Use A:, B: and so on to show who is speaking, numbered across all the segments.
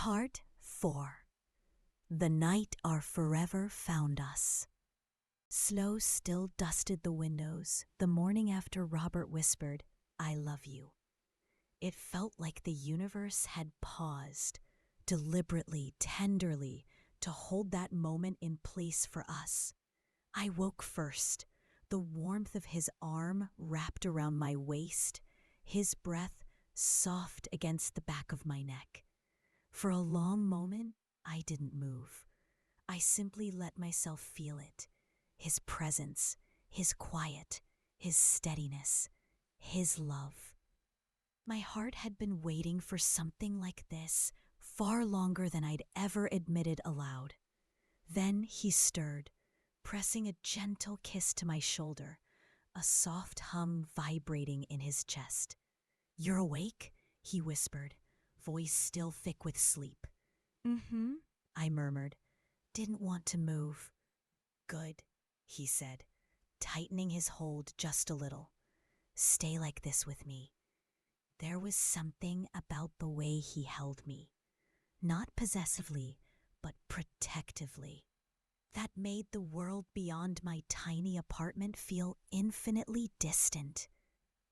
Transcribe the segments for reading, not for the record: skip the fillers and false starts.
A: Part 4. The Night Our Forever Found Us. Slow still dusted the windows the morning after Robert whispered, "I love you." It felt like the universe had paused, deliberately, tenderly, to hold that moment in place for us. I woke first, the warmth of his arm wrapped around my waist, his breath soft against the back of my neck. For a long moment, I didn't move. I simply let myself feel it. His presence, his quiet, his steadiness, his love. My heart had been waiting for something like this far longer than I'd ever admitted aloud. Then he stirred, pressing a gentle kiss to my shoulder, a soft hum vibrating in his chest. "You're awake?" he whispered, voice still thick with sleep. "Mm-hmm," I murmured. Didn't want to move. "Good," he said, tightening his hold just a little. "Stay like this with me." There was something about the way he held me, not possessively, but protectively, that made the world beyond my tiny apartment feel infinitely distant.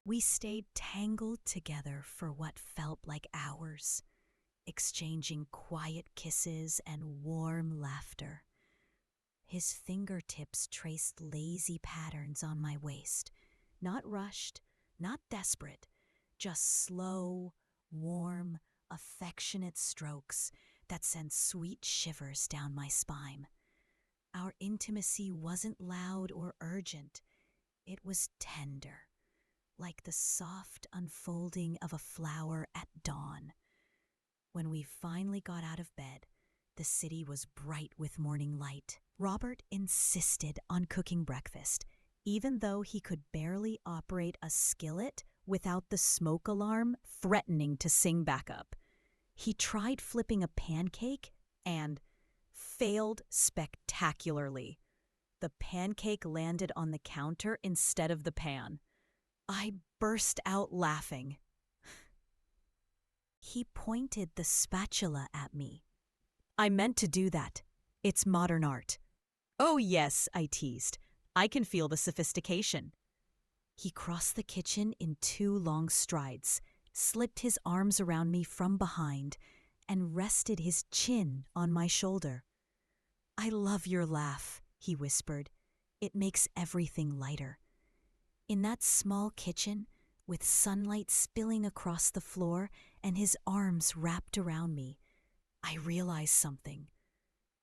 A: We stayed tangled together for what felt like hours, exchanging quiet kisses and warm laughter. His fingertips traced lazy patterns on my waist, not rushed, not desperate, just slow, warm, affectionate strokes that sent sweet shivers down my spine. Our intimacy wasn't loud or urgent. It was tender, like the soft unfolding of a flower at dawn. When we finally got out of bed, the city was bright with morning light. Robert insisted on cooking breakfast, even though he could barely operate a skillet without the smoke alarm threatening to sing back up. He tried flipping a pancake and failed spectacularly. The pancake landed on the counter instead of the pan. I burst out laughing. He pointed the spatula at me. "I meant to do that. It's modern art." "Oh yes," I teased. "I can feel the sophistication." He crossed the kitchen in 2 long strides, slipped his arms around me from behind, and rested his chin on my shoulder. "I love your laugh," he whispered. "It makes everything lighter." In that small kitchen, with sunlight spilling across the floor and his arms wrapped around me, I realized something.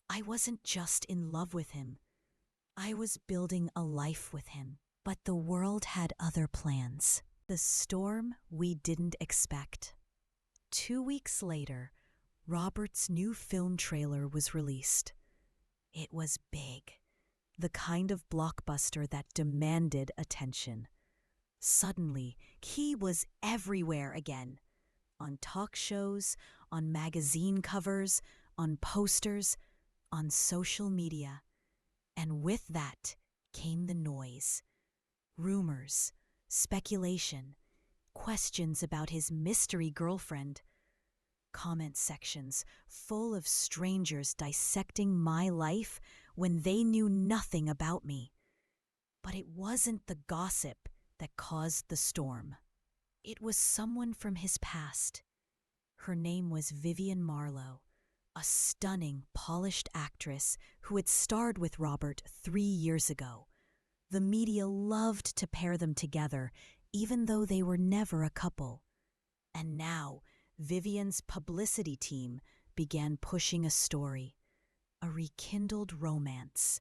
A: I wasn't just in love with him. I was building a life with him. But the world had other plans. The storm we didn't expect. 2 weeks later, Robert's new film trailer was released. It was big, the kind of blockbuster that demanded attention. Suddenly, he was everywhere again. On talk shows, on magazine covers, on posters, on social media. And with that came the noise. Rumors, speculation, questions about his mystery girlfriend. Comment sections full of strangers dissecting my life when they knew nothing about me. But it wasn't the gossip that caused the storm. It was someone from his past. Her name was Vivian Marlowe, a stunning, polished actress who had starred with Robert 3 years ago. The media loved to pair them together, even though they were never a couple. And now, Vivian's publicity team began pushing a story, a rekindled romance,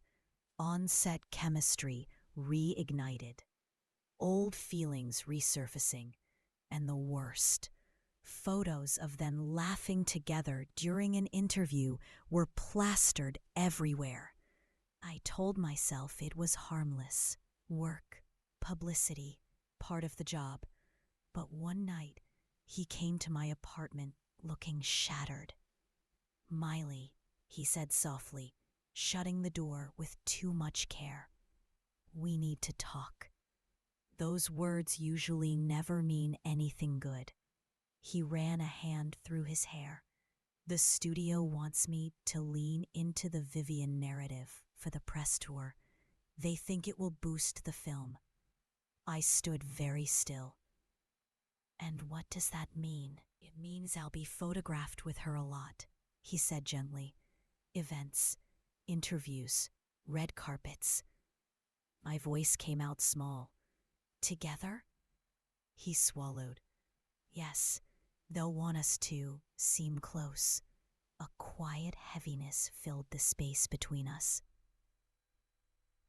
A: on-set chemistry reignited, old feelings resurfacing, and the worst, photos of them laughing together during an interview were plastered everywhere. I told myself it was harmless, work, publicity, part of the job. But one night, he came to my apartment looking shattered. "Miley," he said softly, shutting the door with too much care. "We need to talk." Those words usually never mean anything good. He ran a hand through his hair. The studio wants me to lean into the Vivian narrative for the press tour. They think it will boost the film. I stood very still. And what does that mean? It means I'll be photographed with her a lot, he said gently. Events, interviews, red carpets. My voice came out small. Together? He swallowed. Yes, they'll want us to seem close. A quiet heaviness filled the space between us.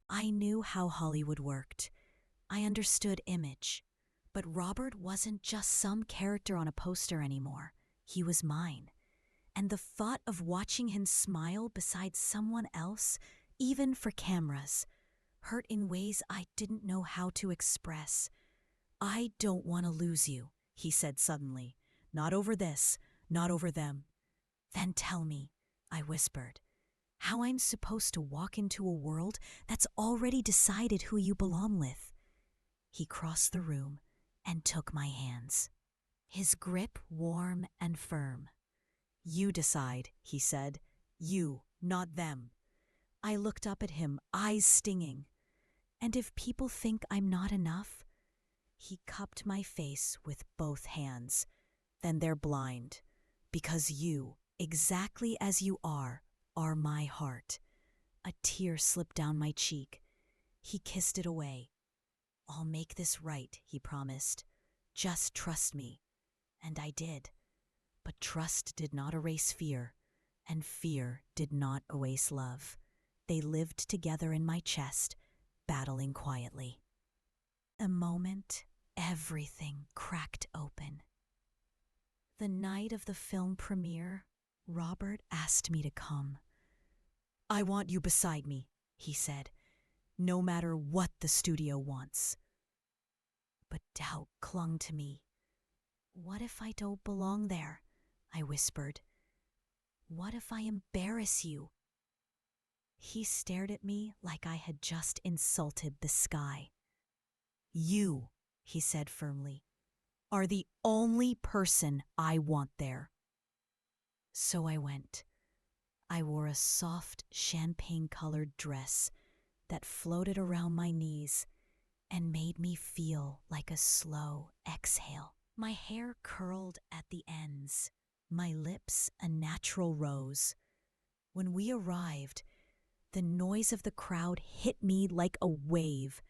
A: I knew how Hollywood worked. I understood image. But Robert wasn't just some character on a poster anymore. He was mine. And the thought of watching him smile beside someone else, even for cameras, hurt in ways I didn't know how to express. I don't want to lose you, he said suddenly. Not over this, not over them. Then tell me, I whispered, how I'm supposed to walk into a world that's already decided who you belong with. He crossed the room and took my hands. His grip warm and firm. You decide, he said. You, not them. I looked up at him, eyes stinging. And if people think I'm not enough? He cupped my face with both hands. Then they're blind. Because you, exactly as you are my heart. A tear slipped down my cheek. He kissed it away. I'll make this right, he promised. Just trust me. And I did. But trust did not erase fear, and fear did not erase love. They lived together in my chest, battling quietly. A moment, everything cracked open. The night of the film premiere, Robert asked me to come. I want you beside me, he said, no matter what the studio wants. But doubt clung to me. What if I don't belong there? I whispered. What if I embarrass you? He stared at me like I had just insulted the sky. You, he said firmly, are the only person I want there. So I went. I wore a soft champagne-colored dress that floated around my knees and made me feel like a slow exhale. My hair curled at the ends, my lips a natural rose. When we arrived, the noise of the crowd hit me like a wave.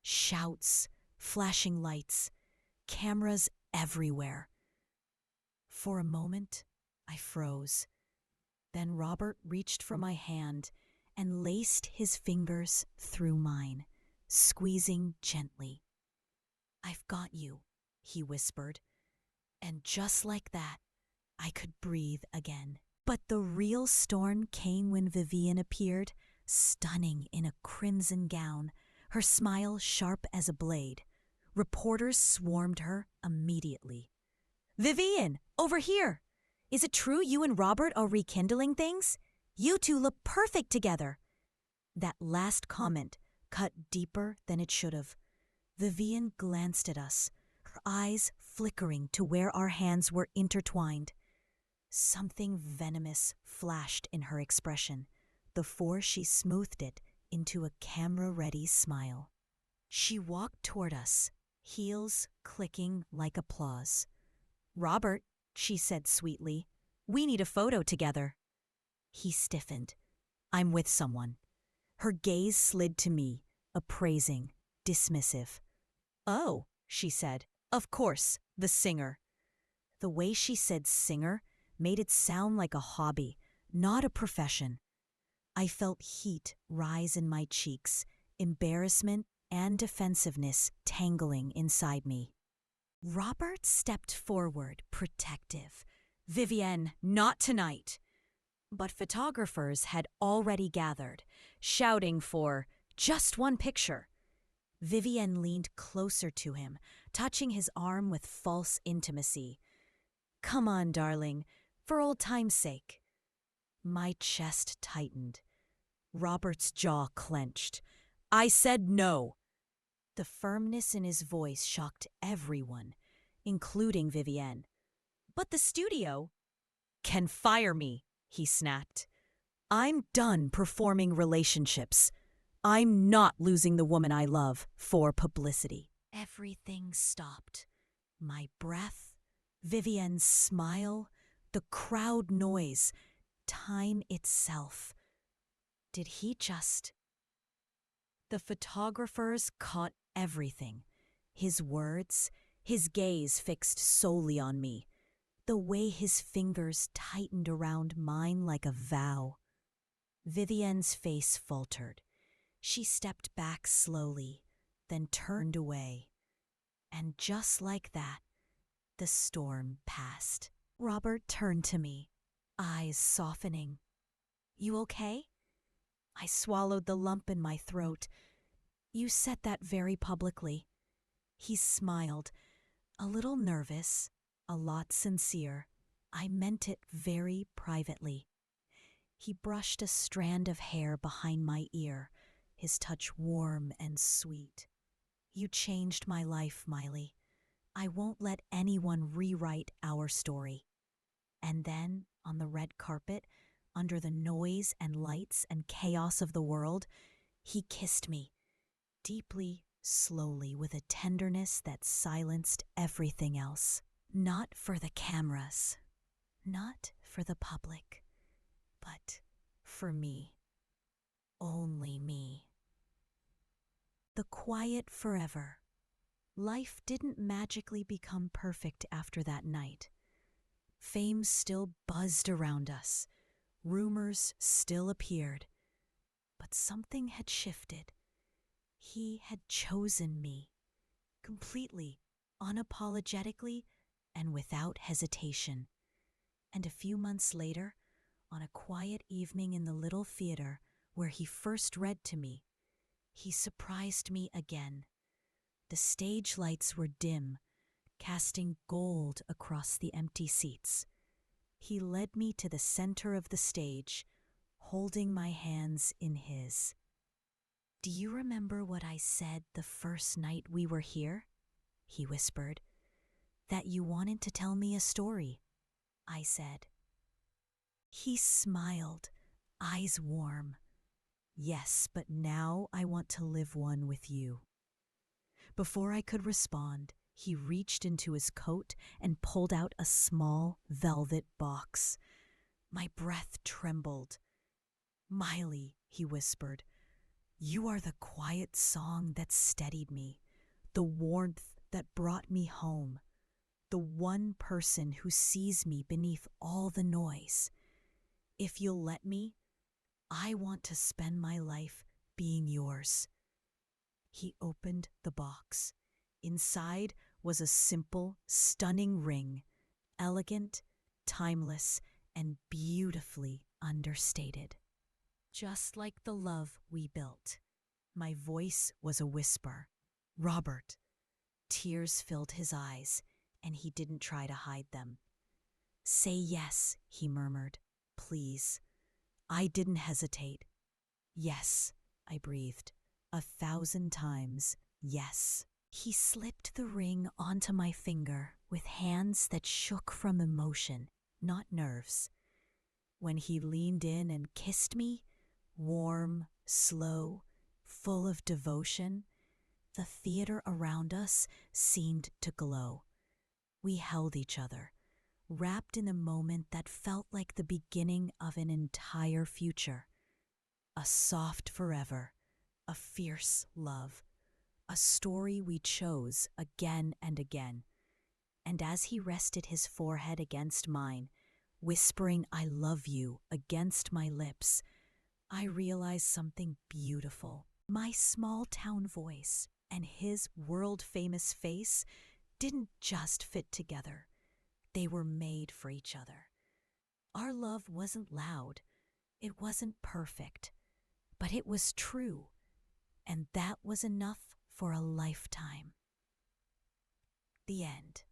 A: Shouts, flashing lights, cameras everywhere. For a moment, I froze. Then Robert reached for my hand and laced his fingers through mine, squeezing gently. I've got you, he whispered. And just like that, I could breathe again. But the real storm came when Vivian appeared, stunning in a crimson gown, her smile sharp as a blade. Reporters swarmed her immediately. Vivian, over here! Is it true you and Robert are rekindling things? You two look perfect together. That last comment cut deeper than it should have. Vivian glanced at us, her eyes flickering to where our hands were intertwined. Something venomous flashed in her expression before she smoothed it into a camera-ready smile. She walked toward us, heels clicking like applause. Robert, she said sweetly, we need a photo together. He stiffened. I'm with someone. Her gaze slid to me, appraising, dismissive. Oh, she said, of course, the singer. The way she said singer made it sound like a hobby, not a profession. I felt heat rise in my cheeks, embarrassment and defensiveness tangling inside me. Robert stepped forward, protective. Vivienne, not tonight. But photographers had already gathered, shouting for just one picture. Vivienne leaned closer to him, touching his arm with false intimacy. Come on, darling, for old time's sake. My chest tightened. Robert's jaw clenched. I said no. The firmness in his voice shocked everyone, including Vivienne. But the studio? can fire me, he snapped. I'm done performing relationships. I'm not losing the woman I love for publicity. Everything stopped. My breath, Vivienne's smile, the crowd noise, time itself. Did he just... The photographers caught everything. His words, his gaze fixed solely on me. The way his fingers tightened around mine like a vow. Vivienne's face faltered. She stepped back slowly, then turned away. And just like that, the storm passed. Robert turned to me, eyes softening. You okay? I swallowed the lump in my throat. You said that very publicly. He smiled, a little nervous, a lot sincere. I meant it very privately. He brushed a strand of hair behind my ear, his touch warm and sweet. You changed my life, Miley. I won't let anyone rewrite our story. And then, on the red carpet, under the noise and lights and chaos of the world, he kissed me, deeply, slowly, with a tenderness that silenced everything else. Not for the cameras, not for the public, but for me. Only me. The quiet forever. Life didn't magically become perfect after that night. Fame still buzzed around us. Rumors still appeared. But something had shifted. He had chosen me. Completely, unapologetically, and without hesitation. And a few months later, on a quiet evening in the little theater where he first read to me, he surprised me again. The stage lights were dim, casting gold across the empty seats. He led me to the center of the stage, holding my hands in his. Do you remember what I said the first night we were here? He whispered. That you wanted to tell me a story, I said. He smiled, eyes warm. Yes, but now I want to live one with you. Before I could respond, he reached into his coat and pulled out a small velvet box. My breath trembled. Miley, he whispered, you are the quiet song that steadied me, the warmth that brought me home, the one person who sees me beneath all the noise. If you'll let me, I want to spend my life being yours. He opened the box. Inside was a simple, stunning ring, elegant, timeless, and beautifully understated. Just like the love we built. My voice was a whisper. Robert. Tears filled his eyes, and he didn't try to hide them. Say yes, he murmured. Please. I didn't hesitate. Yes, I breathed. 1,000 times, yes. He slipped the ring onto my finger with hands that shook from emotion, not nerves. When he leaned in and kissed me, warm, slow, full of devotion, the theater around us seemed to glow. We held each other, wrapped in a moment that felt like the beginning of an entire future. A soft forever. A fierce love, a story we chose again and again. And as he rested his forehead against mine, whispering I love you against my lips, I realized something beautiful. My small-town voice and his world-famous face didn't just fit together. They were made for each other. Our love wasn't loud. It wasn't perfect. But it was true. And that was enough for a lifetime. The end.